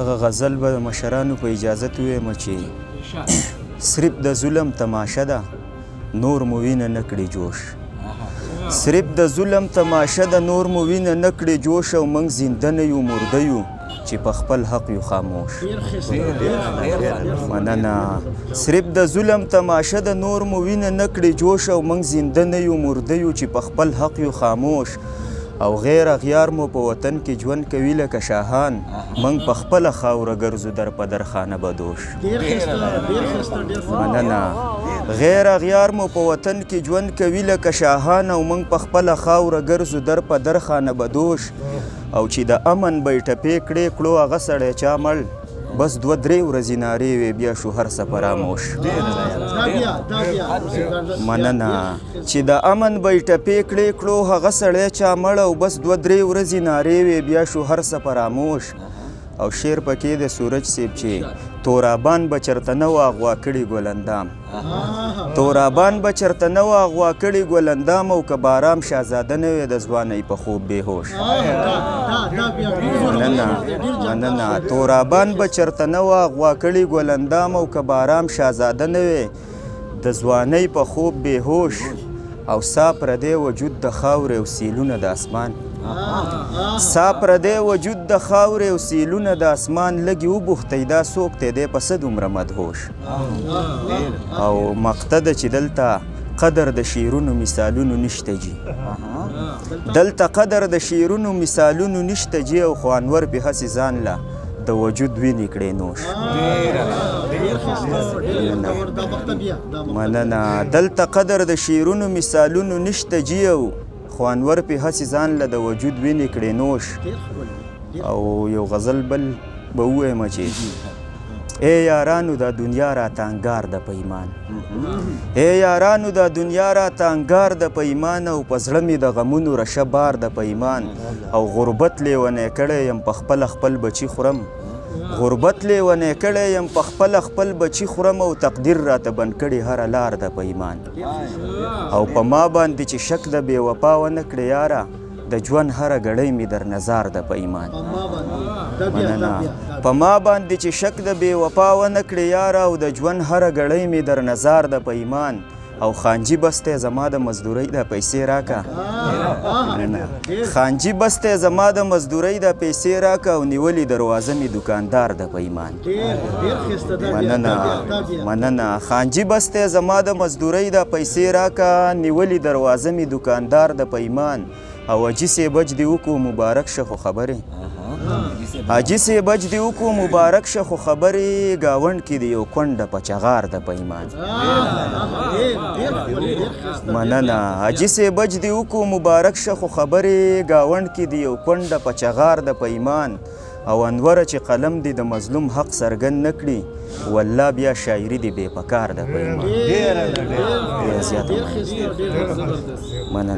هغه غزل به د مشرانو په اجازت ووایم چې صرف د ظلم تماشه ده نور مو وینه نه کړي جوش صرف د ظلم تماشه ده نور مو وینه نه کړي جوش او موږ زنده نه یو مرده یو چې په خپل حق یو خاموش مننه صرف د ظلم تماشه ده نور مو وینه نه کړي جوش او موږ زنده نه یو مرده یو چې په خپل حق یو خاموش او غیر اغیار مو په وطن کې ژوند کوي لکه شاهان موږ په خپله خاوره ګرځو در په در خانه بدوش مننه غیر اغیار مو په وطن کې ژوند کوي لکه شاهان او موږ په خپله خاوره ګرځو در په در خانه بدوش او چې د امن به یې ټپې کړې کړو هغه سړی چا مړ بس 2-3 ورځې نارې وې بیا شو هر څه فراموش مننه چې د امن به یې ټپې کړې کړو هغه سړی چا مړ او بس 2-3 ورځې نارې وې بیا شو هر څه فراموش او شعر پکې د سورج صیب چې تورابان به چرته نه و اغوا کړي ګلندام تورابان به چرته نه و اغوا کړي ګلندام او که بارام شهزاده نه وی د ځوانۍ په خوب بېهوش مننه تورابان به چرته نه و اغوا کړي ګلندام او که بارام شهزاده نه وی د ځوانۍ په خوب بېهوش او سا پردی وجود د خاورې او سیلونه د اسمان سا پردی وجود د خاورې او سیلونه د اسمان لږې وبوښتئ دا څوک دی دی په څه دومره مدهوش او مقته ده چې دلته قدر د شعرونو مثالونو نشته جي دلته قدر د شعرونو مثالونو نشته جي او خو انور پې هسې ځان له د وجود وینې کړې نوش مننه دلته قدر د شعرونو مثالونو نشته جي او خو انور پې هسې ځان له د وجود وینې کړې نوش او یو غزل بل به ووایم چې ای یارانو دا دنیا راته انګار ده په ایمان ای یارانو دا دنیا راته انګار ده په ایمان او په زړه مې د غمونو رشه بار ده په ایمان او غربت لیونی کړی یم په خپله خپل بچي خورم غربت لیونی کړی یم په خپله خپل بچي خورم او تقدیر راته بند کړي هره لار ده په ایمان او په ما باندې چې شک د بې وفا ونه کړې یاره د ژوند هره ګړۍ مې در نظار ده په ایمان مننه په ما باندې چې شک د بې وفا ونه کړې یاره او د ژوند هره ګړۍ مې در نظار ده په ایمان او خانجي بس ته زما د مزدورۍ د پیسې راکه خانجي بس ته زما د مزدورۍ د پیسې راکه او نیولې دروازه مې دکاندار ده په ایمان مننه خانجي بس ته زما د مزدورۍ د پیسې راکه نیولې دروازه مې دکاندار ده په ایمان او حاجي صاحب حج دې وکړو مبارک شه خو خبرې حاجي صاحب حج دې وکړو مبارک شه خو خبرې ګاونډ کې د یو کونډه په چغار ده په ایمان مننه حاجي صاحب حج دې وکړو مبارک شه خو خبرې ګاونډ کې د یو کونډه په چغار ده په ایمان او انوره چې قلم دې د مظلوم حق څرګند نه کړي والله بیا شاعري دې بې پکار ده په ایمان مننه